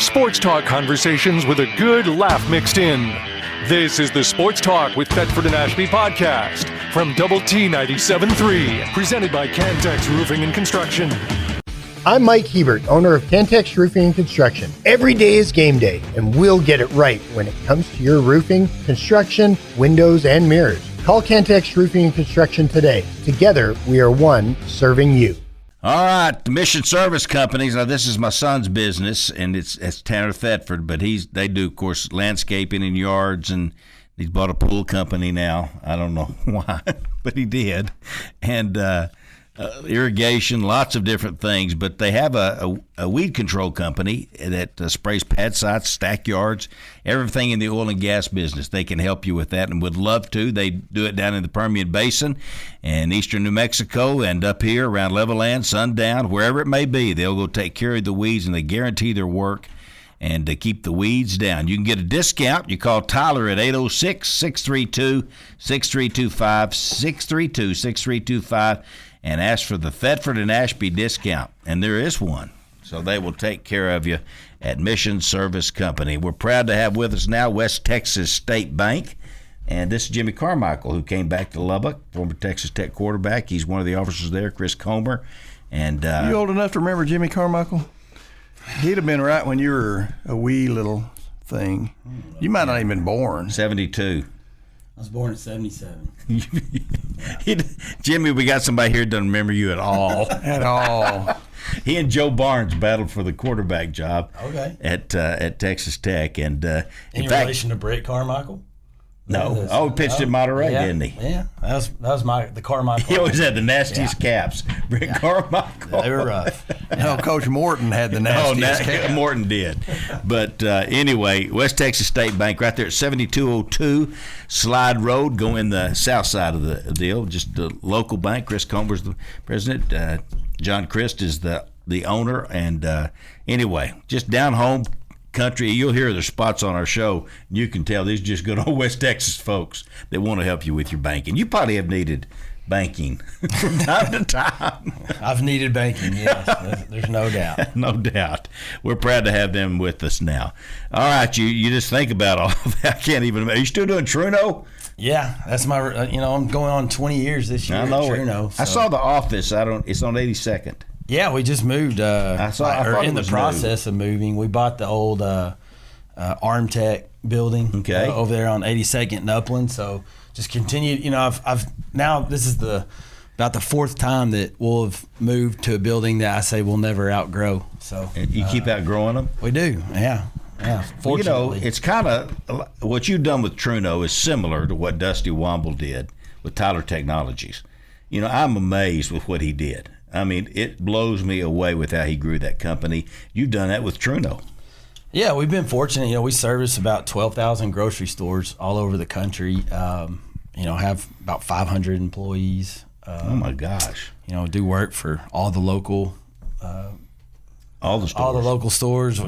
Sports talk conversations with a good laugh mixed in. This is the Sports Talk with Thetford and Ashby podcast from Double T 97.3, presented by Cantex Roofing and Construction. I'm Mike Hebert, owner of Cantex Roofing and Construction. Every day is game day, and we'll get it right when it comes to your roofing, construction, windows, and mirrors. Call Cantex Roofing and Construction today. Together, we are one serving you. All right, the Mission Service Companies. Now, this is my son's business, and it's Tanner Thetford, but they do, of course, landscaping and yards, and he's bought a pool company now. I don't know why, but he did. And irrigation, lots of different things. But they have a weed control company that sprays pad sites, stack yards, everything in the oil and gas business. They can help you with that and would love to. They do it down in the Permian Basin and eastern New Mexico and up here around Levelland, Sundown, wherever it may be. They'll go take care of the weeds, and they guarantee their work and to keep the weeds down. You can get a discount. You call Tyler at 806-632-6325, 632-6325, and ask for the Thetford and Ashby discount. And there is one. So they will take care of you at Mission Service Company. We're proud to have with us now West Texas State Bank. And this is Jimmy Carmichael, who came back to Lubbock, former Texas Tech quarterback. He's one of the officers there, Chris Comer. And you old enough to remember Jimmy Carmichael? He'd have been right when you were a wee little thing. You might not even been born. 72. I was born in 77. Jimmy, we got somebody here that doesn't remember you at all. At all. He and Joe Barnes battled for the quarterback job at Texas Tech. And in relation to Brett Carmichael? No. Oh, he pitched in Monterey, didn't he? Yeah, that was the Carmichael. He always had the nastiest caps. Brett Carmichael. They were rough. No, Coach Morton had the nastiest cap. Morton did. But anyway, West Texas State Bank right there at 7202 Slide Road. Go in the south side of the deal. Just a local bank. Chris Comer's the president. John Christ is the owner. And anyway, just down home country. You'll hear the spots on our show. You can tell these are just good old West Texas folks that want to help you with your banking. You probably have needed banking from time to time. I've needed banking, yes. There's no doubt. No doubt. We're proud to have them with us now. All right, you just think about all of that. I can't even. Are you still doing Truno? Yeah, that's my. I'm going on 20 years this year. I know at Truno. So. I saw the office. It's on 82nd. Yeah, we just moved. I in the process of moving. We bought the old Armtech building over there on 82nd and Upland. So just continued. I've now this is about the fourth time that we'll have moved to a building that I say we'll never outgrow. So and you keep outgrowing them. We do. Yeah. Fortunately, it's kind of what you've done with Truno is similar to what Dusty Womble did with Tyler Technologies. I'm amazed with what he did. I mean, it blows me away with how he grew that company. You've done that with Truno. Yeah, we've been fortunate. We service about 12,000 grocery stores all over the country. Have about 500 employees. Oh my gosh! Do work for all the local, all the local stores,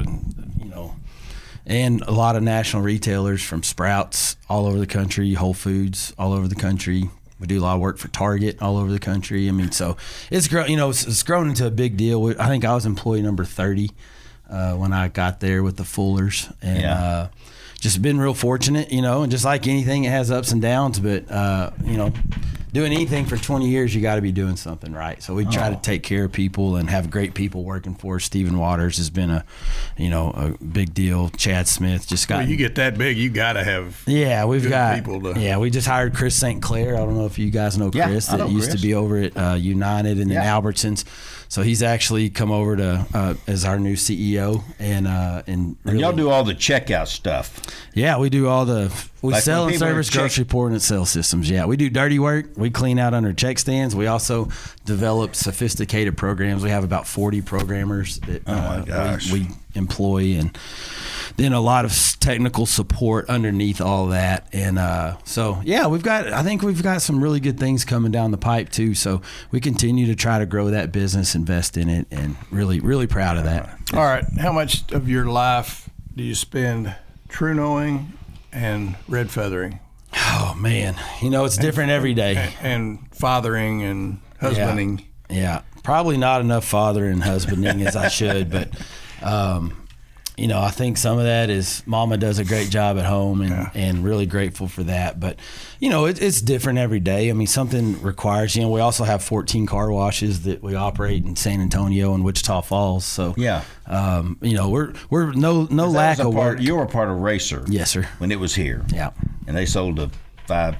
and a lot of national retailers from Sprouts all over the country, Whole Foods all over the country. We do a lot of work for Target all over the country. I mean, so it's grown. It's grown into a big deal. I think I was employee number 30 when I got there with the Fullers, and just been real fortunate. And just like anything, it has ups and downs. But doing anything for 20 years, you got to be doing something right. So we try to take care of people and have great people working for us. Stephen Waters has been a big deal. Chad Smith just got. Well, you get that big, you got to have. Yeah, we've got people to. Yeah, we just hired Chris St. Clair. I don't know if you guys know Chris. That used to be over at United and then Albertsons. So he's actually come over to as our new CEO, and really, y'all do all the checkout stuff. Yeah, we do all the sell and service grocery report and sales systems. Yeah, we do dirty work. We clean out under check stands. We also develop sophisticated programs. We have about 40 programmers that we employ, and then a lot of technical support underneath all that. And I think we've got some really good things coming down the pipe too. So we continue to try to grow that business, invest in it, and really, really proud of that. All right. How much of your life do you spend Trunoing and red feathering? Oh man, it's different every day. And fathering and husbanding. Yeah, probably not enough fathering and husbanding as I should, but I think some of that is Mama does a great job at home, and really grateful for that. But, it's different every day. I mean, something requires, we also have 14 car washes that we operate in San Antonio and Wichita Falls. So, we're no lack of work. You were part of Racer. Yes, sir. When it was here. Yeah. And they sold a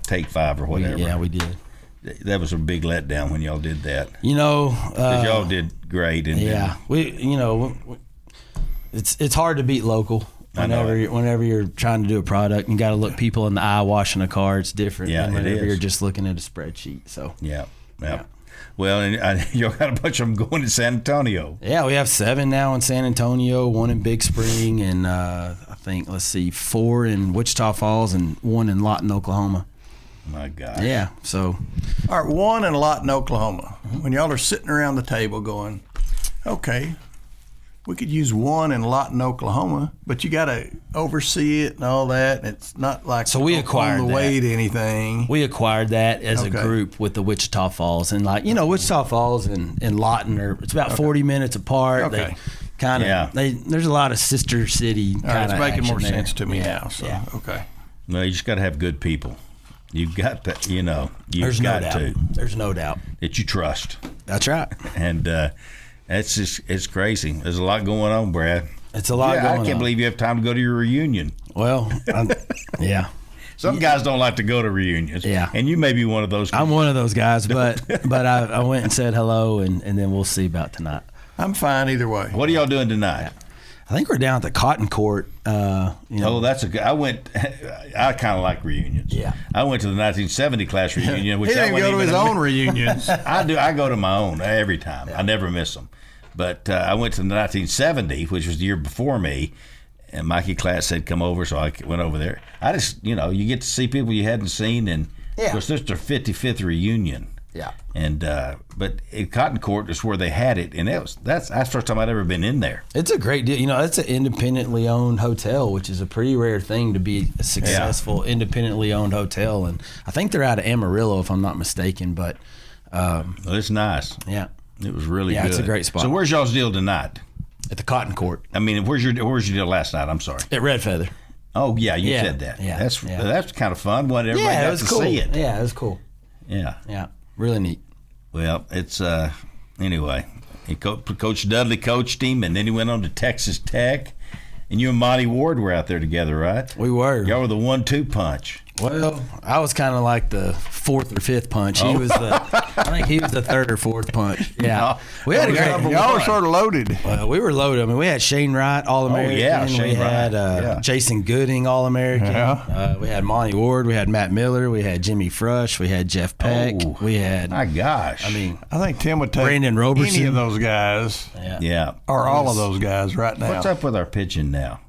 Take 5 or whatever. Yeah, we did. That was a big letdown when y'all did that. 'Cause y'all did great. And it's hard to beat local. Whenever you're trying to do a product, you got to look people in the eye washing a car. It's different than whenever you're just looking at a spreadsheet. So yeah. Well, and y'all got a bunch of them going to San Antonio. Yeah, we have 7 now in San Antonio, 1 in Big Spring, and I think 4 in Wichita Falls and 1 in Lawton, Oklahoma. My God. Yeah. So, all right, 1 in Lawton, Oklahoma. When y'all are sitting around the table going, okay, we could use 1 in Lawton, Oklahoma, but you got to oversee it and all that. And it's not like so we acquired on the way to anything. We acquired that as a group with the Wichita Falls, and Wichita Falls and Lawton it's about 40 minutes apart. Okay. They kind of there's a lot of sister city kind of. It's making more sense to me now. now. So okay. No, you just got to have good people. You've got to, There's no doubt. There's no doubt that you trust. That's right. And it's crazy. There's a lot going on, Brad. It's a lot going on. I can't believe you have time to go to your reunion. Well, yeah. Some guys don't like to go to reunions. Yeah. And you may be one of those guys. I'm one of those guys, but I went and said hello, and then we'll see about tonight. I'm fine either way. What are y'all doing tonight? I think we're down at the Cotton Court. Oh, that's a good. I kind of like reunions. Yeah. I went to the 1970 class reunion. Which He didn't go to his own reunions. I do. I go to my own every time. I never miss them. But I went to the 1970, which was the year before me, and Mikey Class said come over, so I went over there. I just, you get to see people you hadn't seen, and of course, this is their 55th reunion. Yeah. And but at Cotton Court is where they had it, and that's the first time I'd ever been in there. It's a great deal. It's an independently owned hotel, which is a pretty rare thing to be a successful independently owned hotel. And I think they're out of Amarillo, if I'm not mistaken. But it's nice. Yeah. It was really good. Yeah, it's a great spot. So where's y'all's deal tonight? At the Cotton Court. I mean, where's your deal last night? I'm sorry. At Red Feather. Oh yeah, you said that. Yeah. That's kind of fun. What everybody got it was to cool. see it. Yeah, it was cool. Yeah. Yeah. Really neat. Well, it's anyway. Coach Dudley coached him, and then he went on to Texas Tech. And you and Monty Ward were out there together, right? We were. Y'all were the 1-2 punch. Well, I was kind of like the 4th or 5th punch. He was I think he was the 3rd or 4th punch. Yeah. No, we had a great. Y'all were sort of loaded. We were loaded. I mean, we had Shane Wright, All-American. Oh, yeah, we Shane had Wright. Jason Gooding, All-American. Yeah. We had Monty Ward. We had Matt Miller. We had Jimmy Frush. We had Jeff Peck. Oh, we had. My gosh. I mean, I think Tim would take Brandon Roberson. any of those guys. Yeah. Or all of those guys right now. What's up with our pitching now?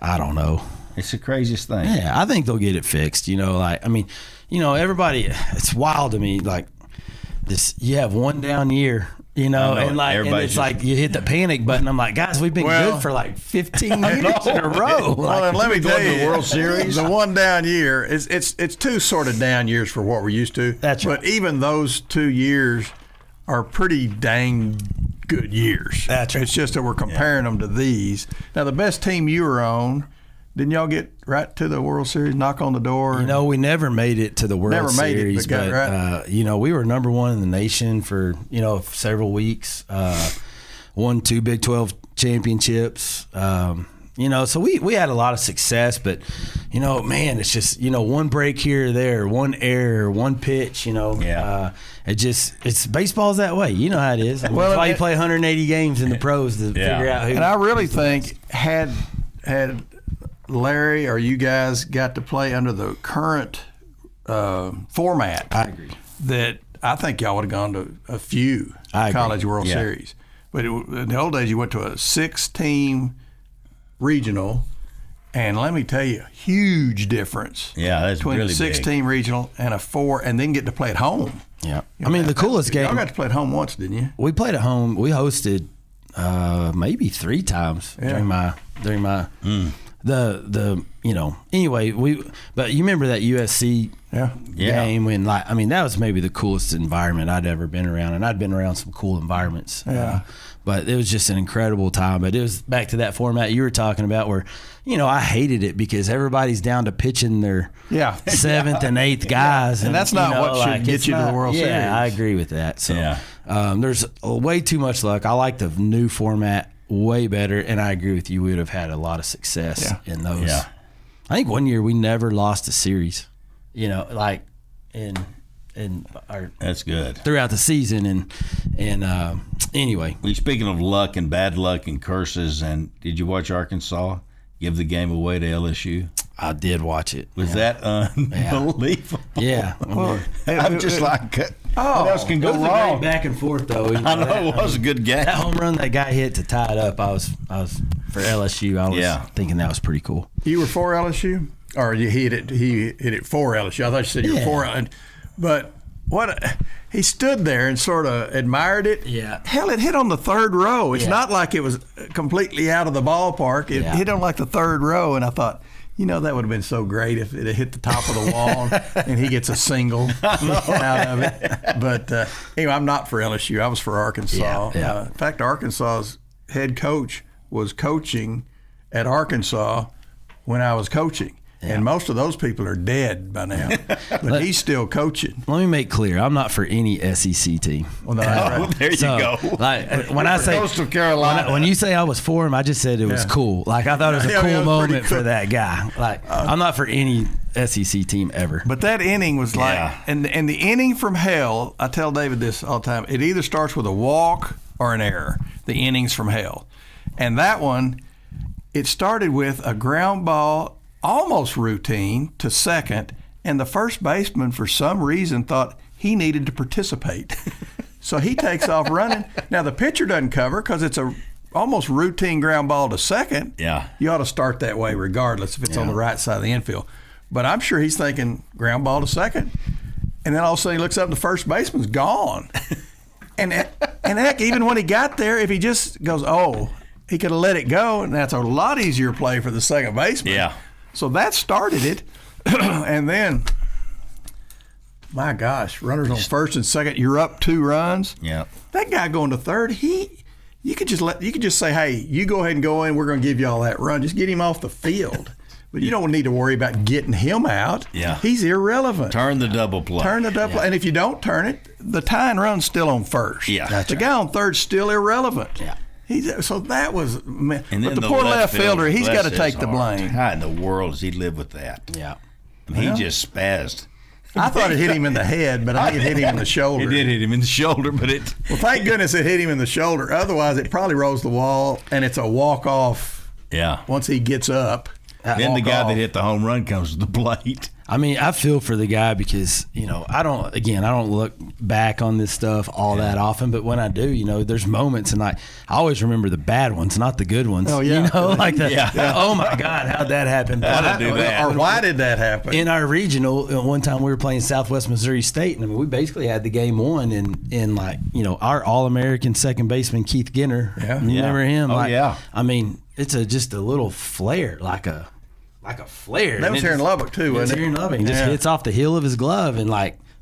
I don't know. It's the craziest thing. Yeah, I think they'll get it fixed. Everybody, it's wild to me. Like this, you have one down year, and it's like you hit the panic button. I'm like, guys, we've been good for like 15 years in a row. Well, and let me tell you, the World Series. The one down year it's 2 sort of down years for what we're used to. That's right. But even those 2 years are pretty dang good years. That's right. It's just that we're comparing them to these. Now, the best team you were on, didn't y'all get right to the World Series, knock on the door? We never made it to the World Series. But got right. We were number 1 in the nation for, several weeks. Won 2 Big 12 championships. So we had a lot of success, but, man, it's just, one break here or there, one error, one pitch, it's baseball's that way. You know how it is. That's why you play 180 games in the pros to figure out who. And I really think had Larry or you guys got to play under the current format, I agree. That I think y'all would have gone to a few College World Series. But in the old days, you went to a 6-team regional, and let me tell you, huge difference. Yeah, that's between really a 6-team regional and a 4, and then get to play at home. Yeah, the coolest game. Y'all got to play at home once, didn't you? We played at home. We hosted maybe 3 times during my Anyway, but you remember that USC game when, like, I mean, that was maybe the coolest environment I'd ever been around, and I'd been around some cool environments. But it was just an incredible time. But it was back to that format you were talking about where, I hated it because everybody's down to pitching their seventh and eighth guys. And that's not what should get you to the World Series. Yeah, I agree with that. So there's way too much luck. I like the new format way better, and I agree with you. We would have had a lot of success in those. Yeah. I think one year we never lost a series, that's good throughout the season. And anyway, speaking of luck and bad luck and curses, and did you watch Arkansas give the game away to LSU? I did watch it. Was that unbelievable? Yeah. I'm just like, what else can go wrong? wrong? Great back and forth though. I know it was a good game. That home run that guy hit to tie it up, I was for LSU. I was thinking that was pretty cool. You were for LSU, or he hit it for LSU? I thought you said you were for, but he stood there and sort of admired it. Yeah. Hell, it hit on the third row. It's not like it was completely out of the ballpark. It hit on like the third row, and I thought, that would have been so great if it had hit the top of the wall and he gets a single out of it. But anyway, I'm not for LSU. I was for Arkansas. Yeah. In fact, Arkansas's head coach was coaching at Arkansas when I was coaching. Yeah. And most of those people are dead by now, but he's still coaching. Let me make clear: I'm not for any SEC team. Well, no, right. There you go. Like when I say Coastal Carolina, when you say I was for him, I just said it was cool. Like I thought it was a cool moment for that guy. Like I'm not for any SEC team ever. But that inning was like, and the inning from hell. I tell David this all the time. It either starts with a walk or an error. The innings from hell, and that one, it started with a ground ball, almost routine, to second, and the first baseman for some reason thought he needed to participate. So he takes off running. Now the pitcher doesn't cover because it's a almost routine ground ball to second. Yeah. You ought to start that way regardless if it's on the right side of the infield. But I'm sure he's thinking ground ball to second. And then all of a sudden he looks up and the first baseman's gone. and heck, even when he got there, if he just goes, he could have let it go, and that's a lot easier play for the second baseman. Yeah. So that started it, and then, my gosh, runners on first and second, you're up 2 runs. Yeah. That guy going to third, you could just say, hey, you go ahead and go in. We're going to give you all that run. Just get him off the field. But you don't need to worry about getting him out. Yeah. He's irrelevant. Turn the double play. And if you don't turn it, the tying run's still on first. Yeah. The guy on third's still irrelevant. Yeah. So that was, And but then the poor left fielder, he's got to take the heart. blame. How in the world does he live with that? Yeah. He just spazzed. I thought it hit him in the head, but I think it hit him in the shoulder. It did hit him in the shoulder, but it. Well, thank goodness it hit him in the shoulder. Otherwise, it probably rolls the wall, and it's a walk-off. Yeah. Once he gets up. Then the guy that hit the home run comes to the plate. I mean, I feel for the guy because, I don't look back on this stuff all that often, but when I do, there's moments, and I always remember the bad ones, not the good ones. Oh, yeah. Oh my God, how'd that happen? How'd I do that? Or why did that happen? In our regional, one time we were playing Southwest Missouri State, and we basically had the game won in our All-American second baseman, Keith Ginner. Yeah. You remember him? Oh, yeah. I mean, it's just a little flare, like a flare. That was here in Lubbock, too, wasn't it? Here in Lubbock. He just hits off the heel of his glove and,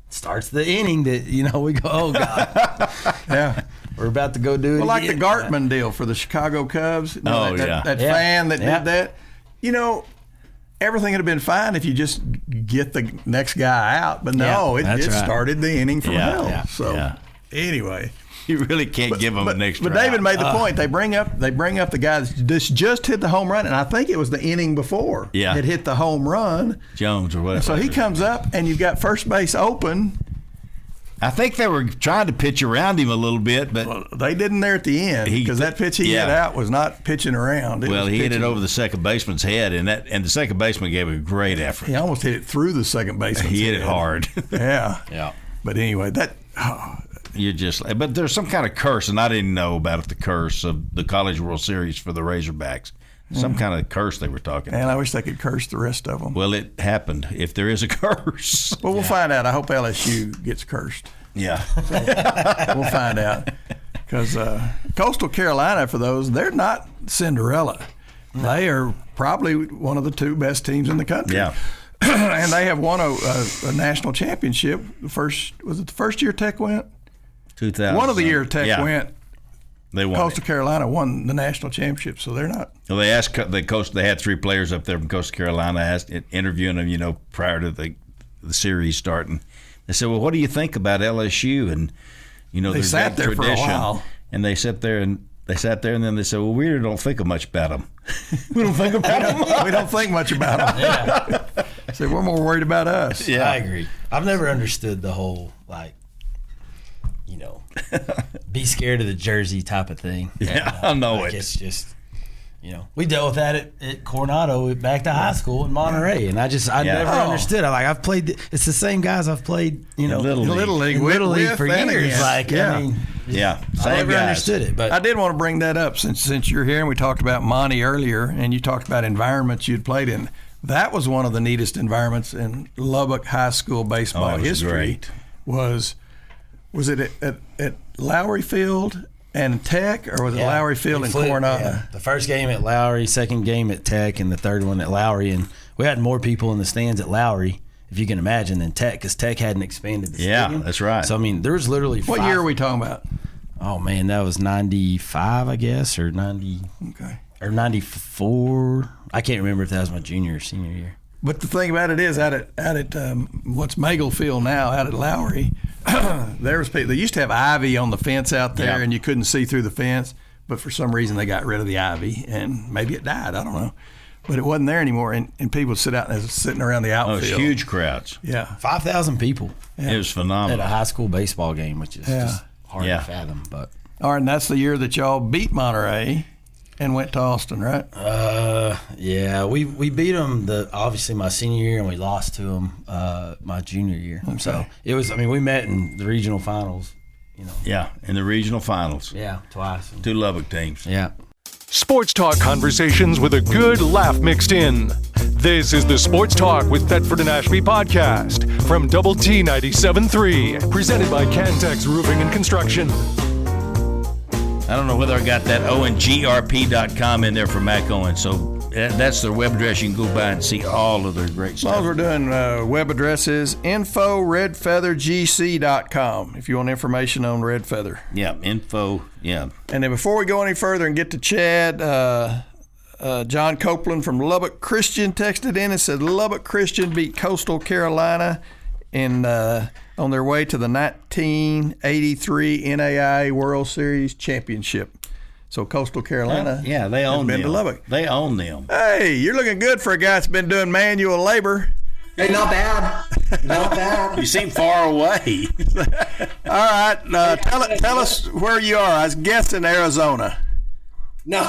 starts the inning that, we go, oh, God. Yeah. We're about to go do it Well, like the again. Gartman deal for the Chicago Cubs. That fan that did that. Everything would have been fine if you just get the next guy out. But no, it started the inning from hell. Yeah. So, anyway. You really can't give them an extra. But David made the point. They bring up the guy that just hit the home run, and I think it was the inning before. Yeah. Had hit the home run. Jones or whatever. So he comes up, and you've got first base open. I think they were trying to pitch around him a little bit, but they didn't there at the end because that pitch he hit out was not pitching around. He hit it over the second baseman's head, and the second baseman gave a great effort. He almost hit it through the second baseman's He hit head. it hard. Yeah. But anyway, but there's some kind of curse, and I didn't know about the curse of the College World Series for the Razorbacks. Some kind of curse they were talking about. And I wish they could curse the rest of them. Well, it happened, if there is a curse. Well, we'll find out. I hope LSU gets cursed. Yeah. We'll find out. Because Coastal Carolina, for those, they're not Cinderella. They are probably one of the two best teams in the country. Yeah. And they have won a national championship. Was it the first year Tech went? 2000. One of the years Tech went. They won. Coastal Carolina won the national championship, so they're not. Well, they asked They had 3 players up there from Coastal Carolina, interviewing them, prior to the series starting. They said, "Well, what do you think about LSU?" And they sat there for a while, and they sat there and then they said, "Well, we really don't think much about them. We don't think about them. We don't think much about them." Yeah. So we're more worried about us. Yeah, I agree. I've never understood the whole be scared of the jersey type of thing. Yeah, I know it. It's just, we dealt with that at Coronado back to high school in Monterey, and I never understood. I've played. It's the same guys I've played, Little League for years. I never understood it. But I did want to bring that up since you're here, and we talked about Monty earlier, and you talked about environments you'd played in. That was one of the neatest environments in Lubbock high school baseball history. Great. Was it at Lowry Field and Tech, or was it Lowry Field and Coronado? Yeah. The first game at Lowry, second game at Tech, and the third one at Lowry. And we had more people in the stands at Lowry, if you can imagine, than Tech, because Tech hadn't expanded the stadium. Yeah, that's right. So, there was literally What year are we talking about? Oh, man, that was 95, I guess, or 90. Okay. Or 94. I can't remember if that was my junior or senior year. But the thing about it is, out at what's Magle Field now, out at Lowry, there was people. They used to have ivy on the fence out there, and you couldn't see through the fence. But for some reason, they got rid of the ivy, and maybe it died. I don't know. But it wasn't there anymore, and people would sit out and sitting around the outfield. It was huge crowds. Yeah, 5,000 people. Yeah. It was phenomenal At a high school baseball game, which is just hard to fathom. But all right, and that's the year that y'all beat Monterey and went to Austin, right? Yeah, we beat them obviously my senior year, and we lost to them my junior year. Okay. So it was. We met in the regional finals. Yeah, in the regional finals. Yeah, twice. 2 Lubbock teams. Yeah. Sports talk conversations with a good laugh mixed in. This is the Sports Talk with Thetford and Ashby podcast from Double T 97.3, presented by Cantex Roofing and Construction. I don't know whether I got that ONGRP.com in there for Mac Owen. So that's their web address. You can go by and see all of their great stuff. As long as we're doing web addresses, info.redfeathergc.com if you want information on Red Feather. Yeah, info, yeah. And then before we go any further and get to Chad, John Copeland from Lubbock Christian texted in and said Lubbock Christian beat Coastal Carolina on their way to the 1983 NAIA World Series championship. So Coastal Carolina, they own them. Been to Lubbock. They own them. Hey, you're looking good for a guy that's been doing manual labor. Hey, not bad. Not bad. You seem far away. All right, tell us where you are. I was guessing Arizona. No.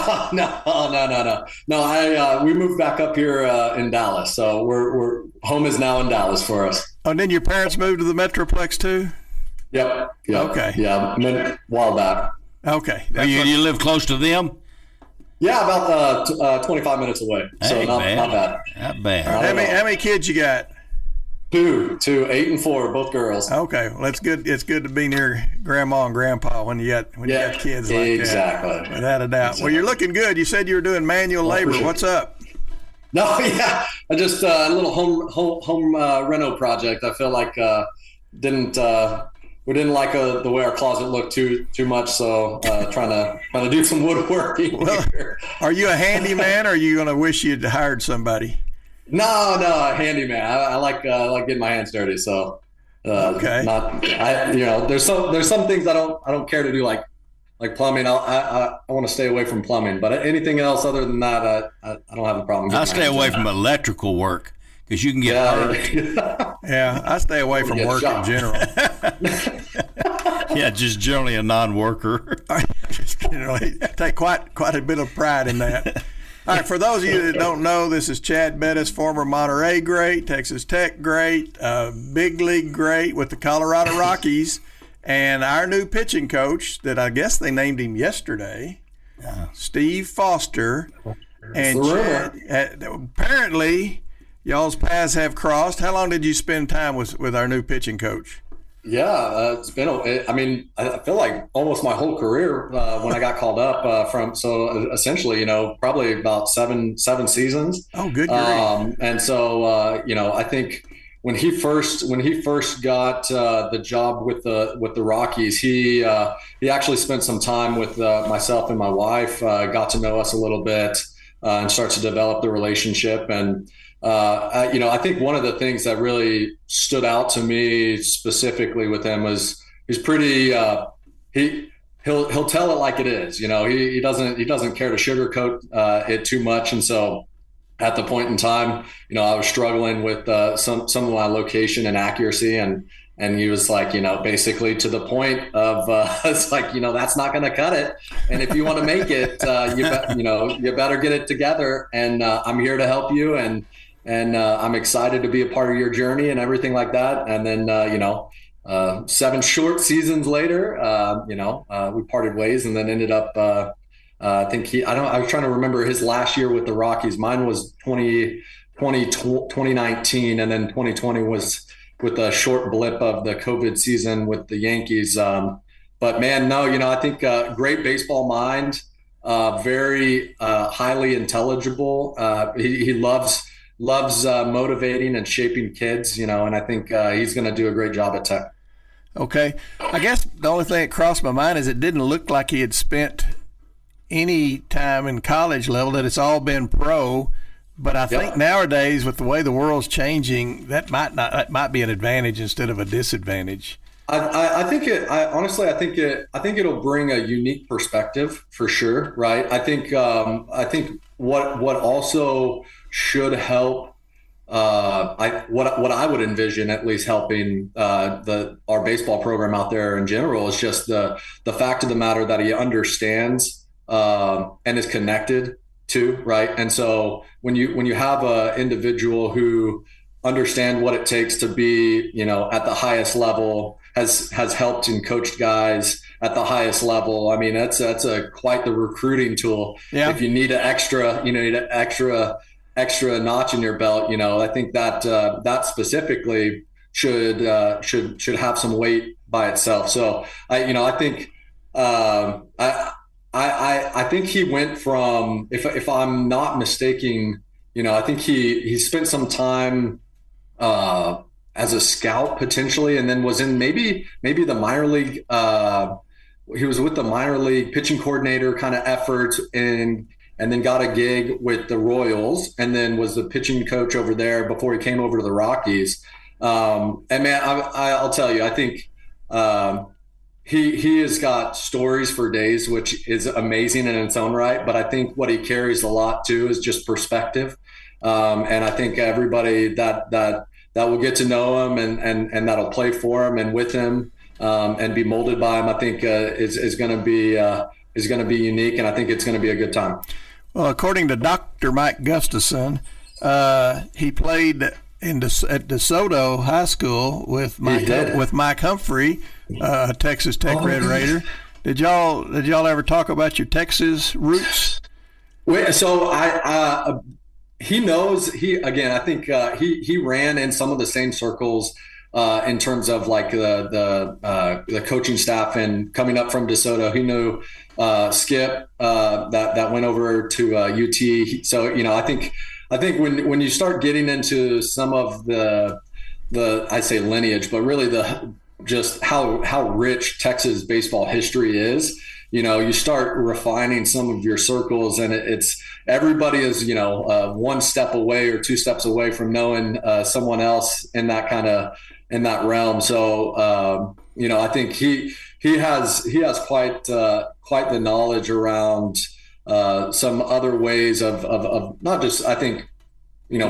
We moved back up here in Dallas, so we're home is now in Dallas for us. Oh, and then your parents moved to the Metroplex too? Yep. Okay. Yeah, a while back. Okay. You live close to them? Yeah, about 25 minutes away. So Hey, not bad. Not bad. How many kids you got? Two, 8 and 4, both girls. Okay, well that's good. It's good to be near grandma and grandpa when you got kids like exactly. that. Without a doubt. Exactly. Well, you're looking good. You said you were doing manual labor. Sure. What's up? No, yeah, I just a little home reno project. I feel like we didn't like the way our closet looked too much, so trying to do some woodworking. Well, are you a handyman, or are you going to wish you'd hired somebody? No, handyman. I like getting my hands dirty. So okay. There's some things I don't care to do, like plumbing. I want to stay away from plumbing, but anything else other than that, I don't have a problem. I stay away from electrical work because you can get hurt. Yeah, I stay away from work in general. Yeah, just generally a non-worker. Take quite a bit of pride in that. All right, for those of you that don't know, this is Chad Bettis, former Monterey great, Texas Tech great, big league great with the Colorado Rockies, and our new pitching coach that I guess they named him yesterday, Steve Foster. And Chad, apparently y'all's paths have crossed. How long did you spend time with our new pitching coach? It's been. I feel like almost my whole career when I got called up so essentially, probably about seven seasons. Oh, good grief! And so, I think when he first got the job with the Rockies, he actually spent some time with myself and my wife, got to know us a little bit, and start to develop the relationship. And I think one of the things that really stood out to me specifically with him was he's pretty. He'll tell it like it is. He doesn't care to sugarcoat it too much. And so, at the point in time, I was struggling with some of my location and accuracy, and he was like, basically to the point of it's like, that's not going to cut it. And if you want to make it, you better get it together. And I'm here to help you. And I'm excited to be a part of your journey and everything like that. And then, 7 short seasons later, we parted ways and then ended up, I was trying to remember his last year with the Rockies. Mine was 2019. And then 2020 was with a short blip of the COVID season with the Yankees. But man, no, I think great baseball mind, very highly intelligible. He loves motivating and shaping kids, and I think he's going to do a great job at Tech. Okay. I guess the only thing that crossed my mind is it didn't look like he had spent any time in college level, that it's all been pro. But I think nowadays, with the way the world's changing, that might be an advantage instead of a disadvantage. I think it'll bring a unique perspective for sure, right? I think what also should help, what I would envision at least helping our baseball program out there in general is just the fact of the matter that he understands and is connected to, right? And so when you have an individual who understand what it takes to be, at the highest level, has helped and coached guys at the highest level. I mean, that's quite the recruiting tool. Yeah. If you need an extra notch in your belt, I think that specifically should have some weight by itself. So I think he went from, if I'm not mistaken, I think he spent some time as a scout potentially, and then was in maybe the minor league. He was with the minor league pitching coordinator kind of effort, and then got a gig with the Royals, and then was the pitching coach over there before he came over to the Rockies. And man, I'll tell you, I think he has got stories for days, which is amazing in its own right. But I think what he carries a lot too is just perspective. And I think everybody that will get to know him and that'll play for him and with him and be molded by him, I think is going to be unique, and I think it's going to be a good time. Well, according to Dr. Mike Gustafson, he played at DeSoto High School with Mike Humphrey, Texas Tech Red Raider. Did y'all ever talk about your Texas roots? So he knows. I think he ran in some of the same circles in terms of like the coaching staff and coming up from DeSoto. He knew Skip that went over to UT. So I think when you start getting into some of the I say lineage, but really just how rich Texas baseball history is. You start refining some of your circles, and it's everybody is, one step away or 2 steps away from knowing someone else in that realm. So, I think he has quite the knowledge around some other ways of not just, I think,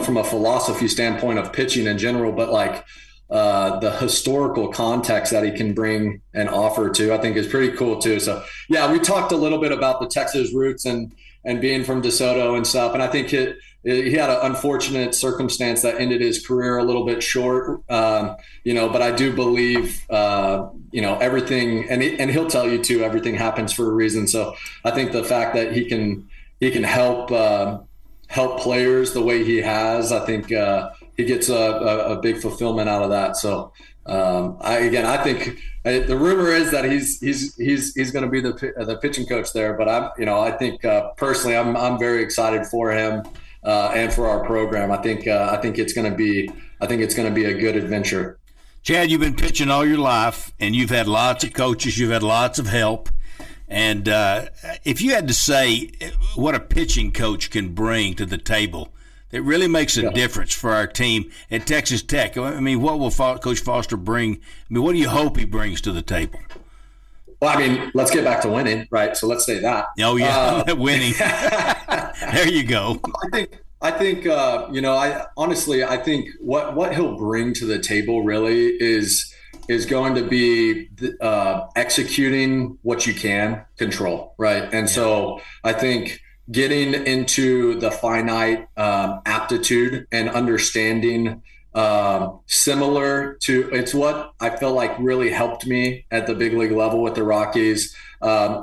from a philosophy standpoint of pitching in general, but like the historical context that he can bring and offer to, I think is pretty cool too. So yeah, we talked a little bit about the Texas roots and being from DeSoto and stuff. And I think he had an unfortunate circumstance that ended his career a little bit short, but I do believe, everything, and he'll tell you too, everything happens for a reason. So I think the fact that he can help players the way he has, I think, a big fulfillment out of that. So I think the rumor is that he's going to be the pitching coach there. But I think personally, I'm very excited for him and for our program. I think it's going to be a good adventure. Chad, you've been pitching all your life, and you've had lots of coaches. You've had lots of help. And if you had to say what a pitching coach can bring to the table, it really makes a difference for our team at Texas Tech. I mean, what will Coach Foster bring? I mean, what do you hope he brings to the table? Well, I mean, let's get back to winning, right? So let's say that. Oh, yeah, winning. There you go. I think I think what he'll bring to the table really is going to be executing what you can control, right? And so I think getting into the finite aptitude and understanding similar to it's what I feel like really helped me at the big league level with the Rockies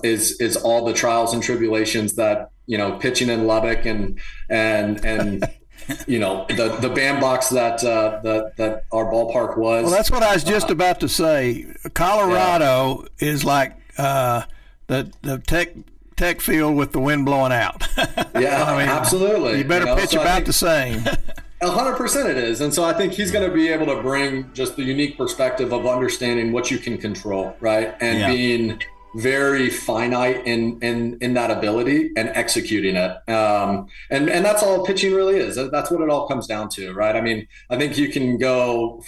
is all the trials and tribulations that pitching in Lubbock and the bandbox that our ballpark was. Well, that's what I was just about to say. Colorado is like the tech field with the wind blowing out. Yeah, I mean, absolutely. You better pitch so about the same. 100% it is. And so I think he's going to be able to bring just the unique perspective of understanding what you can control, right? And being very finite in that ability and executing it. And that's all pitching really is. That's what it all comes down to, right? I mean, I think you can go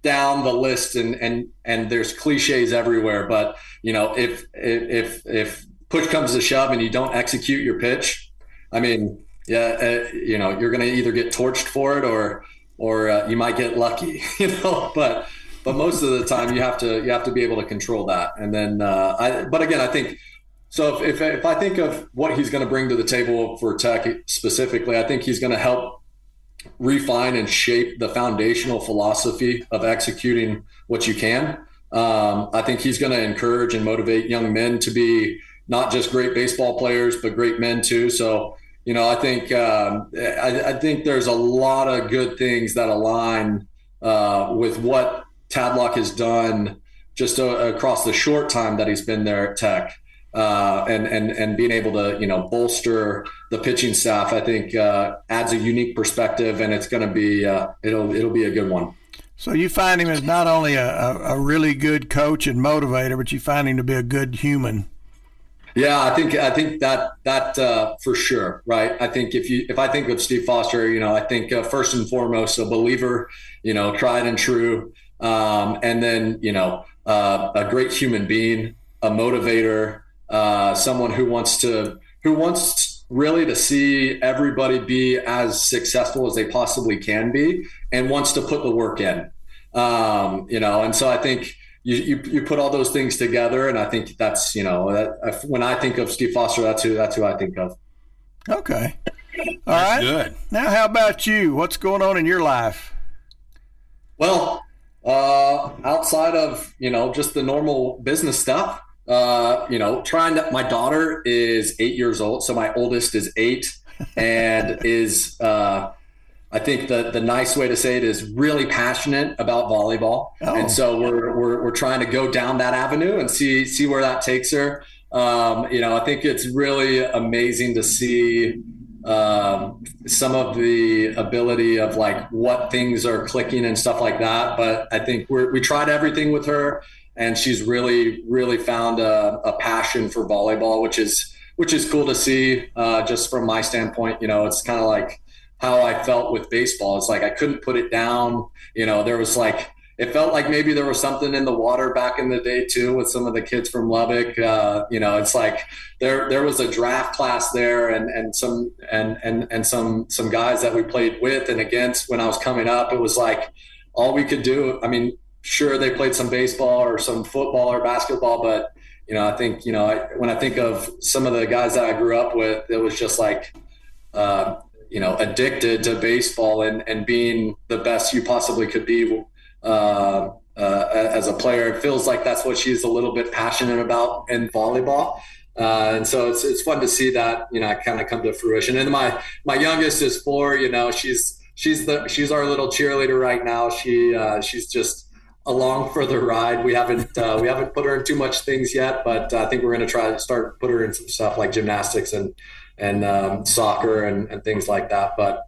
down the list and there's cliches everywhere, but if push comes to shove and you don't execute your pitch, I mean, you're going to either get torched for it or you might get lucky, but most of the time you have to be able to control that. And then, I think, so if I think of what he's going to bring to the table for Tech specifically, I think he's going to help refine and shape the foundational philosophy of executing what you can. I think he's going to encourage and motivate young men to be not just great baseball players, but great men too. So, I think there's a lot of good things that align with what Tadlock has done just across the short time that he's been there at Tech, and being able to bolster the pitching staff. I think adds a unique perspective, and it's going to be it'll be a good one. So you find him as not only a really good coach and motivator, but you find him to be a good human. Yeah, I think that for sure, right? I think if I think of Steve Foster, I think first and foremost a believer, tried and true, and then a great human being, a motivator, someone who wants really to see everybody be as successful as they possibly can be, and wants to put the work in, and so I think. You put all those things together, and I think that's when I think of Steve Foster, that's who I think of. Okay, all right. Good. Now, how about you? What's going on in your life? Well, outside of just the normal business stuff, my daughter is 8 years old, so my oldest is 8, and is. I think the nice way to say it is really passionate about volleyball. Oh. And so we're trying to go down that avenue and see where that takes her. I think it's really amazing to see some of the ability of like what things are clicking and stuff like that. But I think we tried everything with her, and she's really, really found a passion for volleyball, which is cool to see. Just from my standpoint, it's kind of like how I felt with baseball. It's like I couldn't put it down. There was it felt like maybe there was something in the water back in the day too with some of the kids from Lubbock. It's like there was a draft class there and some guys that we played with and against when I was coming up. It was like all we could do. I mean, sure, they played some baseball or some football or basketball, but I think when I think of some of the guys that I grew up with, it was just like addicted to baseball and being the best you possibly could be as a player. It feels like that's what she's a little bit passionate about in volleyball. And so it's fun to see that, kind of come to fruition. And my youngest is 4, she's she's our little cheerleader right now. She's just along for the ride. We haven't put her in too much things yet, but I think we're going to try to start put her in some stuff like gymnastics and soccer and things like that. But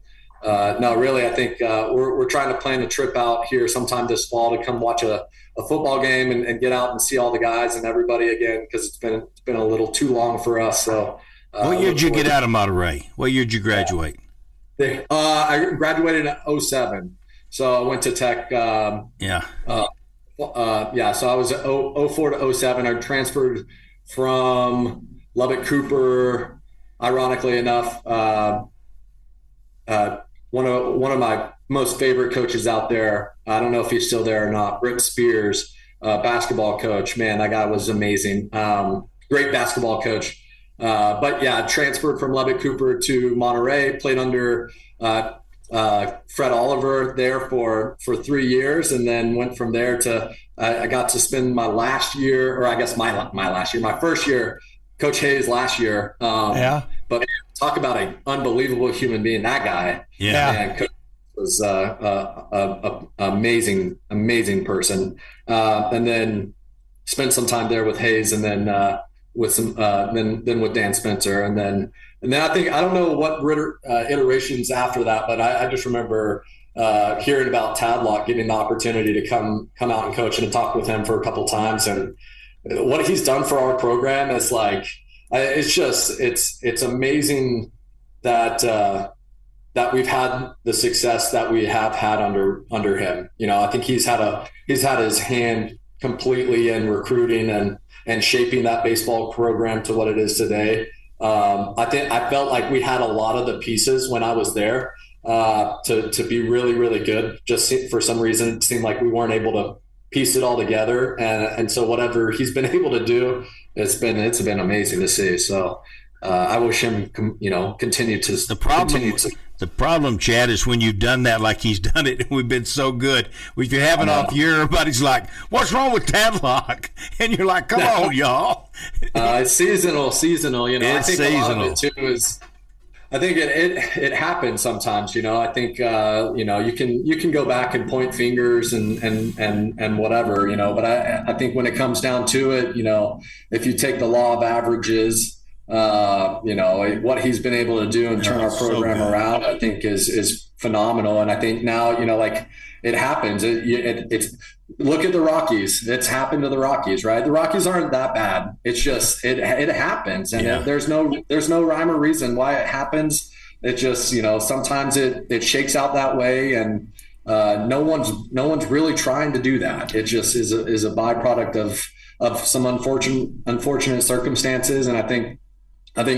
no, really, I think we're trying to plan a trip out here sometime this fall to come watch a football game and get out and see all the guys and everybody again, because it's been a little too long for us. So what year did you get out of Monterey? What year did you graduate? I graduated in 2007. So I went to Tech. So I was 04 to 07. I transferred from Lubbock Cooper. Ironically enough, one of my most favorite coaches out there. I don't know if he's still there or not. Britt Spears, basketball coach. Man, that guy was amazing. Great basketball coach. But yeah, I transferred from Lubbock Cooper to Monterey. Played under Fred Oliver there for 3 years, and then went from there to I got to spend my last year, or I guess my first year, Coach Hayes last year. But talk about an unbelievable human being, that guy. Yeah. And Coach was a amazing person. And then spent some time there with Hayes, and then with some then with Dan Spencer, and then I think, I don't know what iterations after that, but I just remember hearing about Tadlock, getting the opportunity to come out and coach and to talk with him for a couple times, and what he's done for our program is like, it's amazing that we've had the success that we have had under him. You know, I think he's had his hand completely in recruiting and shaping that baseball program to what it is today. I felt like we had a lot of the pieces when I was there to be really, really good. Just for some reason, it seemed like we weren't able to piece it all together. And so whatever he's been able to do, it's been amazing to see. So I wish him, continue to. The problem, Chad, is when you've done that like he's done it, and we've been so good. If you're having off year, everybody's like, "What's wrong with Tadlock?" And you're like, "Come on, y'all." It's seasonal. It's I think seasonal. A lot of it too is, I think it happens sometimes. I think you can go back and point fingers and whatever, but I think when it comes down to it, if you take the law of averages. What he's been able to do and turn our program around, I think is phenomenal. And I think now, like it happens. It's look at the Rockies. It's happened to the Rockies, right? The Rockies aren't that bad. It's just it happens, and there's no rhyme or reason why it happens. It just sometimes it shakes out that way, and no one's really trying to do that. It just is a byproduct of some unfortunate circumstances, and I think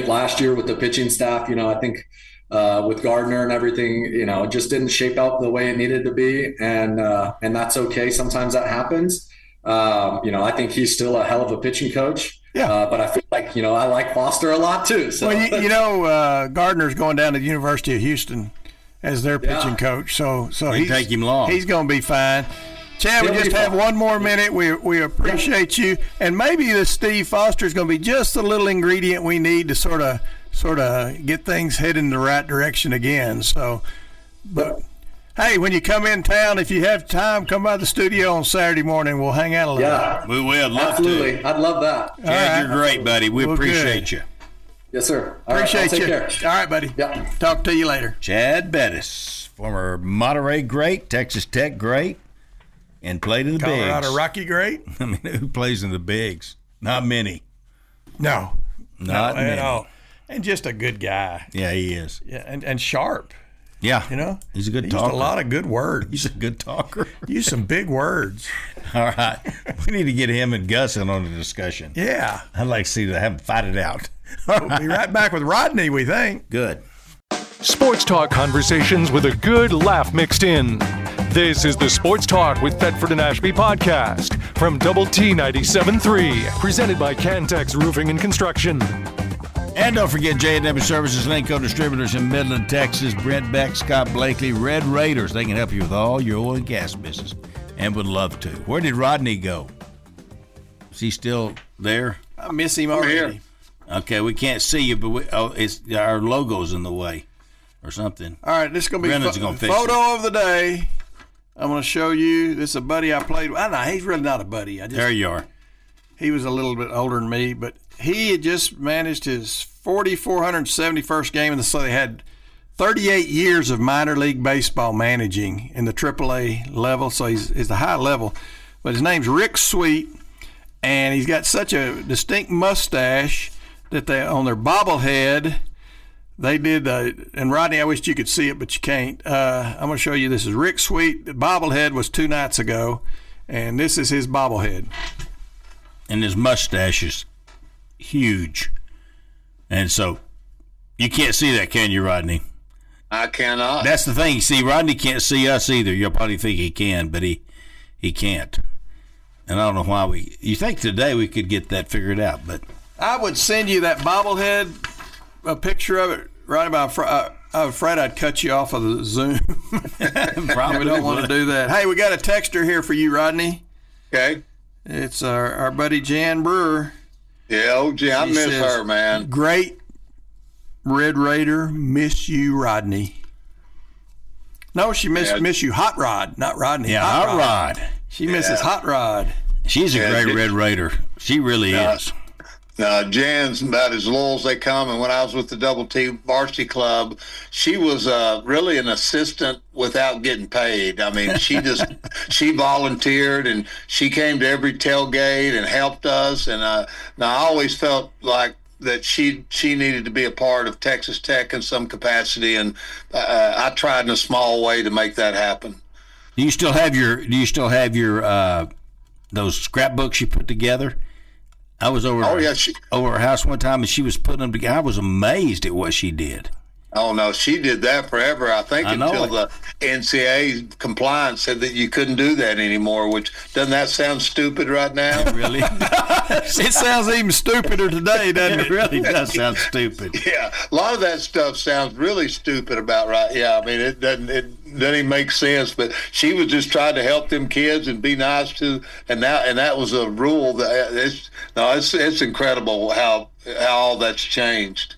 last year with the pitching staff, I think with Gardner and everything, it just didn't shape out the way it needed to be. And that's okay. Sometimes that happens. I think he's still a hell of a pitching coach. Yeah. But I feel like, I like Foster a lot too. So. Well, Gardner's going down to the University of Houston as their pitching coach. So he's take him long. He's going to be fine. Chad, we just have one more minute. We appreciate you, and maybe this Steve Foster is going to be just the little ingredient we need to sort of get things heading in the right direction again. So, but hey, when you come in town, if you have time, come by the studio on Saturday morning. We'll hang out a little. Yeah, we will. Absolutely, I'd love that. Chad, you're great, buddy. We appreciate you. Yes, sir. Appreciate you. Care. All right, buddy. Yeah. Talk to you later. Chad Bettis, former Monterey great, Texas Tech great. And played in the bigs. Colorado Rocky great? I mean, who plays in the bigs? Not many. No. Not many. No. And just a good guy. Yeah, he is. Yeah, and sharp. Yeah. He's a good talker. Used a lot of good words. He's a good talker. Use some big words. All right. We need to get him and Gus in on the discussion. Yeah. I'd like to see them fight it out. We'll be right back with Rodney, we think. Good. Sports talk conversations with a good laugh mixed in. This is the Sports Talk with Thetford and Ashby podcast from Double T 97.3, presented by Cantex Roofing and Construction. And don't forget J&W Services, Linco Distributors in Midland, Texas. Brent Beck, Scott Blakely, Red Raiders. They can help you with all your oil and gas business and would love to. Where did Rodney go? Is he still there? I miss him already. Okay, we can't see you, but it's our logo's in the way. or something. All right, this is going to be Brennan's gonna fix photo of the day. I'm going to show you. This is a buddy I played with. I know he's really not a buddy. There you are. He was a little bit older than me, but he had just managed his 4,471st game, and so they had 38 years of minor league baseball managing in the AAA level, so he's a high level. But his name's Rick Sweet, and he's got such a distinct mustache that they on their bobblehead they did. And Rodney, I wish you could see it, but you can't. I'm going to show you. This is Rick Sweet. The bobblehead was 2 nights ago, and this is his bobblehead. And his mustache is huge, and so you can't see that, can you, Rodney? I cannot. That's the thing. See, Rodney can't see us either. You'll probably think he can, but he can't. And I don't know why you think today we could get that figured out, but I would send you that bobblehead, a picture of it, right about. I'm afraid I'd cut you off of the Zoom. Probably don't want to do that. Hey, we got a texter here for you, Rodney. Okay. It's our buddy Jan Brewer. Yeah, old Jan. I miss her, man. Great Red Raider, miss you, Rodney. No, she miss you, Hot Rod, not Rodney. Yeah, Hot Rod. She misses Hot Rod. She's a great Red Raider. She really is. Jan's about as loyal as they come, and when I was with the Double T Varsity Club, she was really an assistant without getting paid. I mean, she volunteered, and she came to every tailgate and helped us. And now I always felt like that she needed to be a part of Texas Tech in some capacity, and I tried in a small way to make that happen. Do you still have your those scrapbooks you put together? I was over over her house one time, and she was putting them together. I was amazed at what she did. Oh, no, she did that forever, I think, until the NCAA compliance said that you couldn't do that anymore, which doesn't that sound stupid right now? Really? It sounds even stupider today, doesn't it? It really does sound stupid. Yeah, a lot of that stuff sounds really stupid about right. Yeah, I mean, it doesn't even make sense, but she was just trying to help them kids and be nice to, and that was a rule. It's incredible how all that's changed.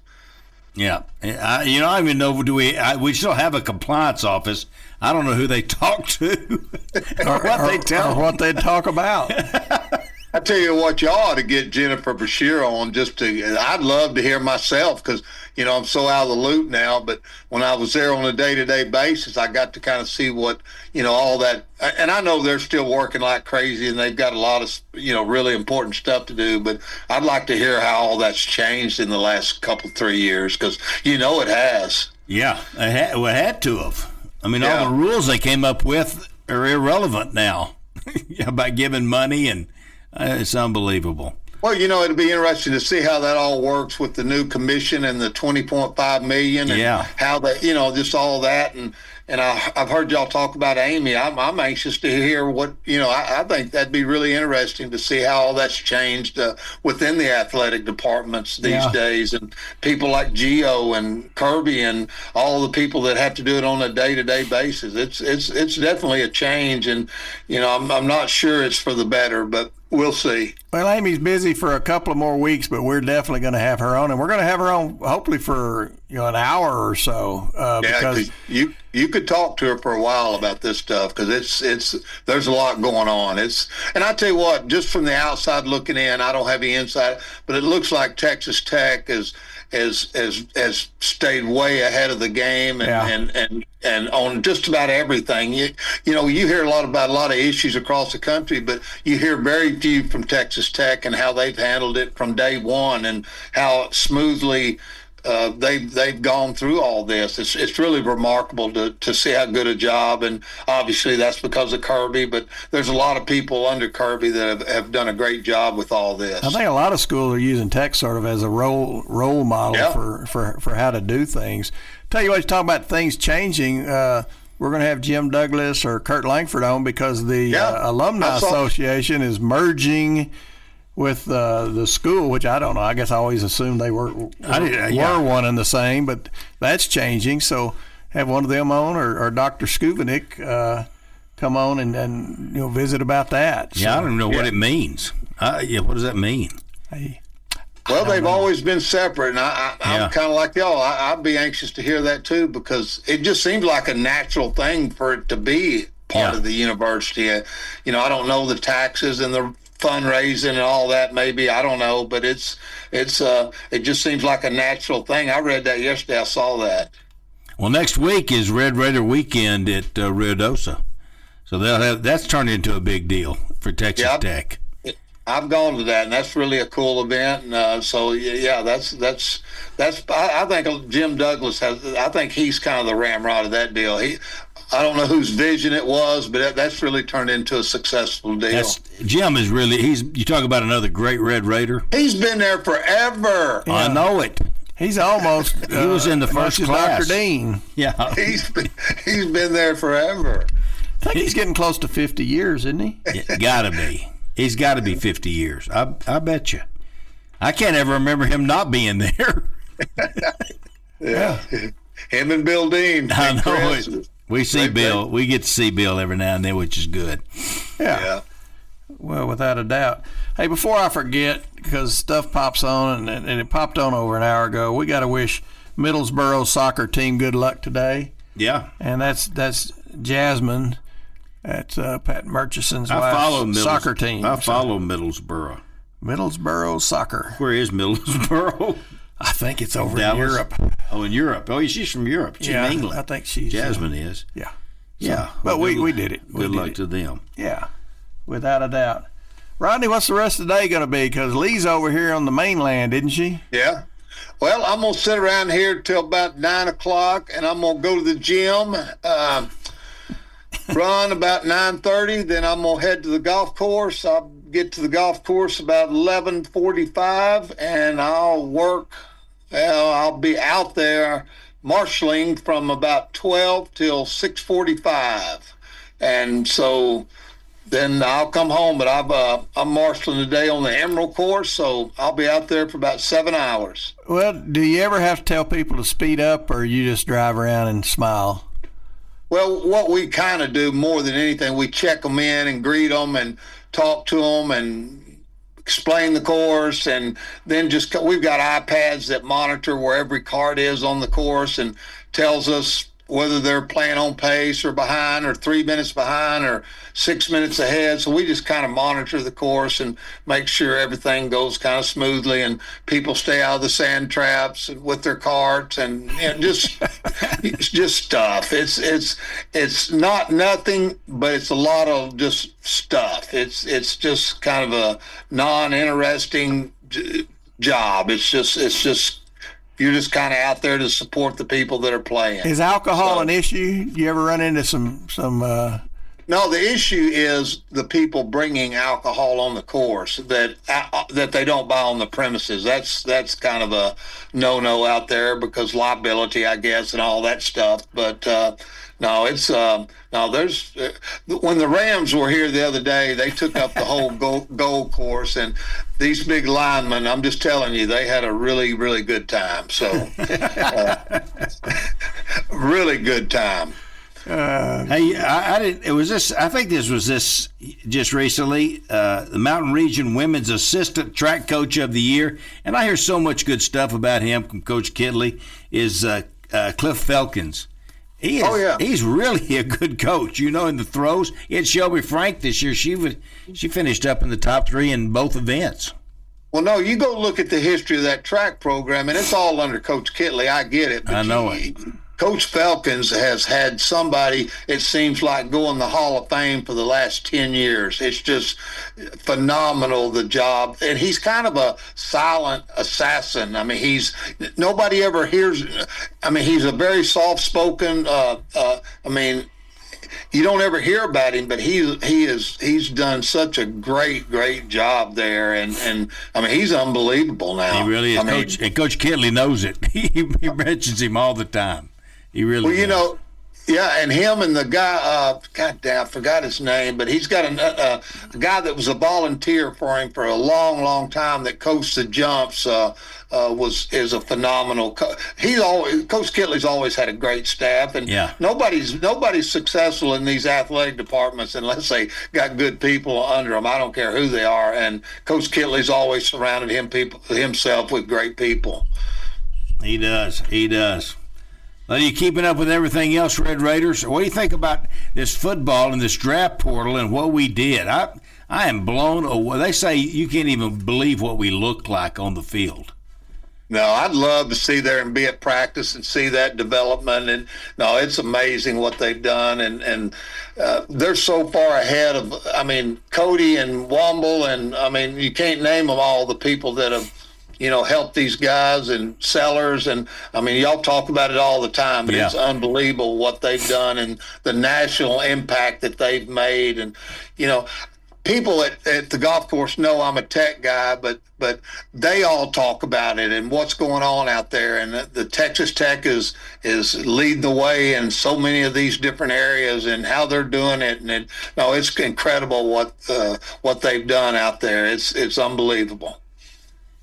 Yeah, I don't even know. We still have a compliance office. I don't know who they talk to or what they talk about. I tell you what, you ought to get Jennifer Bashir on I'd love to hear myself because, I'm so out of the loop now. But when I was there on a day-to-day basis, I got to kind of see what, all that. And I know they're still working like crazy and they've got a lot of, really important stuff to do. But I'd like to hear how all that's changed in the last 3 years because, it has. Yeah, it had to have. I mean, all the rules they came up with are irrelevant now about giving money and it's unbelievable. Well, it'll be interesting to see how that all works with the new commission and the $20.5 million and how that, just all that. And I've heard y'all talk about Amy. I'm anxious to hear what, I think that'd be really interesting to see how all that's changed within the athletic departments these days. And people like Gio and Kirby and all the people that have to do it on a day-to-day basis. It's definitely a change. And, I'm not sure it's for the better, but we'll see. Well, Amy's busy for a couple of more weeks, but we're definitely going to have her on, and we're going to have her on hopefully for an hour or so. Because you could talk to her for a while about this stuff because there's a lot going on. And I tell you what, just from the outside looking in, I don't have any insight, but it looks like Texas Tech has stayed way ahead of the game and on just about everything. You hear about a lot of issues across the country, but you hear very few from Texas Tech and how they've handled it from day one and how smoothly they've gone through all this. It's really remarkable to see how good a job, and obviously that's because of Kirby, but there's a lot of people under Kirby that have done a great job with all this. I think a lot of schools are using Tech sort of as a role model for how to do things. Tell you what, you talk about things changing. We're going to have Jim Douglas or Kurt Langford on because the Alumni Association is merging with the school, which I don't know. I guess I always assumed they were one and the same, but that's changing. So have one of them on or Dr. Skuvenik come on and visit about that. Yeah, I don't know what it means. What does that mean? Well, they've always been separate, and I'm kind of like y'all. I'd be anxious to hear that too, because it just seems like a natural thing for it to be part of the university. I don't know the taxes and the fundraising and all that. Maybe I don't know, but it just seems like a natural thing. I read that yesterday. I saw that. Well, next week is Red Raider weekend at Ruidoso, so that's turned into a big deal for Texas Tech. I've gone to that, and that's really a cool event. And that's. I think Jim Douglas I think he's kind of the ramrod of that deal. I don't know whose vision it was, but that's really turned into a successful deal. Jim is really. You talk about another great Red Raider. He's been there forever. Yeah. I know it. He's almost. He was in the first class. Dr. Dean. Yeah. He's been there forever. I think he's getting close to 50 years, isn't he? Gotta be. He's got to be 50 years. I bet you. I can't ever remember him not being there. Yeah. Him and Bill Dean. I know it. We see Bill. We get to see Bill every now and then, which is good. Yeah. Well, without a doubt. Hey, before I forget, because stuff pops on, and it popped on over an hour ago, we got to wish Middlesboro soccer team good luck today. Yeah. And that's Jasmine. That's Pat Murchison's wife's soccer team. I follow Middlesboro. Middlesboro soccer. Where is Middlesboro? I think it's over Dallas? in Europe. Oh, in Europe. Oh, she's from Europe. She's in England. I think she's. Jasmine is. Yeah. Yeah. But we did it. Good luck to them. Yeah, without a doubt. Rodney, what's the rest of the day going to be? Because Lee's over here on the mainland, isn't she? Yeah. Well, I'm going to sit around here till about 9 o'clock, and I'm going to go to the gym. Run about 9:30, then I'm gonna head to the golf course. I'll get to the golf course about 11:45, and I'll work. I'll be out there marshaling from about 12 till 6:45, and so then I'll come home. But I'm marshaling today on the Emerald course, so I'll be out there for about 7 hours. Well, do you ever have to tell people to speed up, or you just drive around and smile? Well, what we kind of do more than anything, we check them in and greet them and talk to them and explain the course. And then we've got iPads that monitor where every cart is on the course and tells us whether they're playing on pace or behind or 3 minutes behind or 6 minutes ahead. So we just kind of monitor the course and make sure everything goes kind of smoothly and people stay out of the sand traps with their carts and just it's just stuff. It's not nothing, but it's a lot of just stuff. It's just kind of a non-interesting job. It's just you're just kind of out there to support the people that are playing. Is alcohol an issue? You ever run into some? No, the issue is the people bringing alcohol on the course that they don't buy on the premises. That's kind of a no out there because liability, I guess, and all that stuff. But no, it's there's when the Rams were here the other day, they took up the whole goal course, and these big linemen, I'm just telling you, they had a really, really good time. So, really good time. Hey, I didn't. It was this. I think this was just recently. The Mountain Region Women's Assistant Track Coach of the Year, and I hear so much good stuff about him from Coach Kidley. Is Cliff Felkins. He's really a good coach. In the throws. He had Shelby Frank this year. She finished up in the top 3 in both events. Well, no, you go look at the history of that track program, and it's all under Coach Kidley. I get it. But I know it. Coach Felkins has had somebody, it seems like, go in the Hall of Fame for the last 10 years. It's just phenomenal, the job. And he's kind of a silent assassin. I mean, nobody ever hears, he's a very soft-spoken, you don't ever hear about him, but he's done such a great job there, and he's unbelievable now. He really is. Coach Kidley knows it. He mentions him all the time. He really does. And him and the guy, I forgot his name, but he's got a guy that was a volunteer for him for a long time that coached the jumps. is a phenomenal. Coach Kitley's always had a great staff, and nobody's successful in these athletic departments unless they got good people under them. I don't care who they are, and Coach Kitley's always surrounded himself with great people. He does. Are you keeping up with everything else, Red Raiders? What do you think about this football and this draft portal and what we did? I am blown away. They say you can't even believe what we looked like on the field. No, I'd love to see there and be at practice and see that development. And no, it's amazing what they've done. And they're so far ahead of, Cody and Womble. And, you can't name them all, the people that have, helped these guys and sellers. And, y'all talk about it all the time. But it's unbelievable what they've done and the national impact that they've made. And, people at the golf course know I'm a tech guy, but they all talk about it and what's going on out there. And the Texas Tech is leading the way in so many of these different areas and how they're doing it. And it's incredible what they've done out there. It's unbelievable.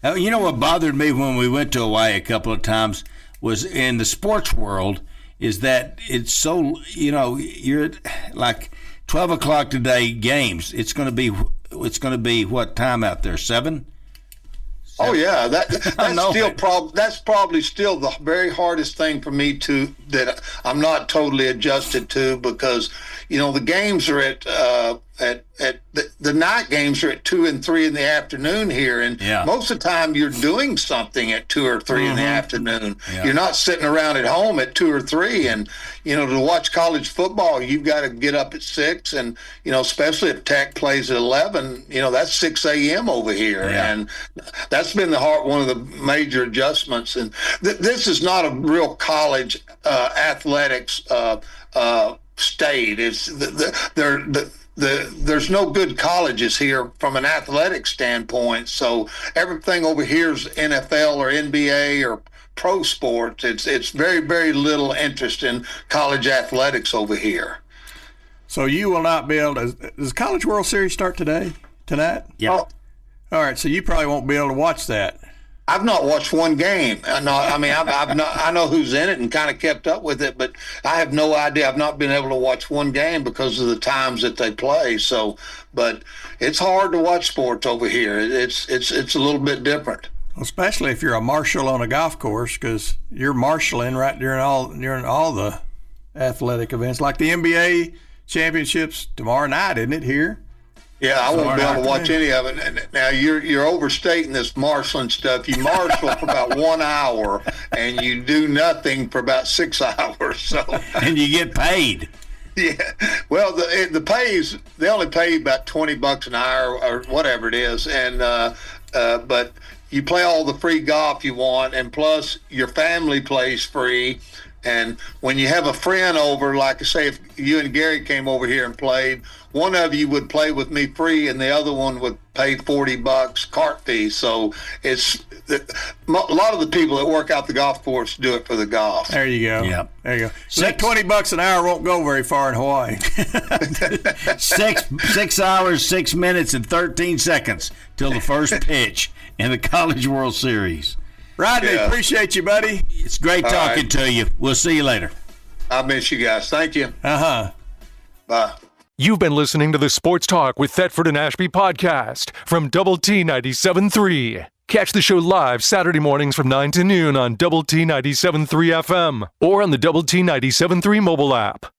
You know what bothered me when we went to Hawaii a couple of times was in the sports world is that it's so, you're like 12 o'clock today games. It's going to be what time out there? 7? Oh yeah, that's probably still the very hardest thing for me that I'm not totally adjusted to, because the games are at the night games are at 2 and 3 in the afternoon here, and most of the time you're doing something at 2 or 3 in the afternoon. Yeah. You're not sitting around at home at 2 or 3, and to watch college football, you've got to get up at 6, and especially if Tech plays at 11, that's 6 a.m. over here, and that's been one of the major adjustments. And this is not a real college athletics state. It's there's no good colleges here from an athletic standpoint. So everything over here is NFL or NBA or pro sports. It's very, very little interest in college athletics over here. So you will not be able to. Does College World Series start tonight? Yeah. Oh, all right. So you probably won't be able to watch that. I've not watched one game. I know who's in it and kind of kept up with it, but I have no idea. I've not been able to watch one game because of the times that they play. So, but it's hard to watch sports over here. It's a little bit different. Especially if you're a marshal on a golf course, because you're marshaling right during all the athletic events, like the NBA championships tomorrow night, isn't it here? Yeah, I won't be able to watch any of it. Now, you're overstating this marshaling stuff. You marshal for about 1 hour, and you do nothing for about 6 hours. So, and you get paid. Yeah. Well, the pays, they only pay about $20 an hour or whatever it is, and but you play all the free golf you want, and plus your family plays free. And when you have a friend over, like I say, if you and Gary came over here and played, one of you would play with me free and the other one would pay $40 cart fee. So it's a lot of the people that work out the golf course do it for the golf. There you go. Yeah. There you go. So that $20 an hour won't go very far in Hawaii. 6 hours, 6 minutes, and 13 seconds till the first pitch in the College World Series. Rodney, appreciate you, buddy. It's great talking to you. We'll see you later. I miss you guys. Thank you. Uh-huh. Bye. You've been listening to the Sports Talk with Thetford and Ashby podcast from Double T 97.3. Catch the show live Saturday mornings from 9 to noon on Double T 97.3 FM or on the Double T 97.3 mobile app.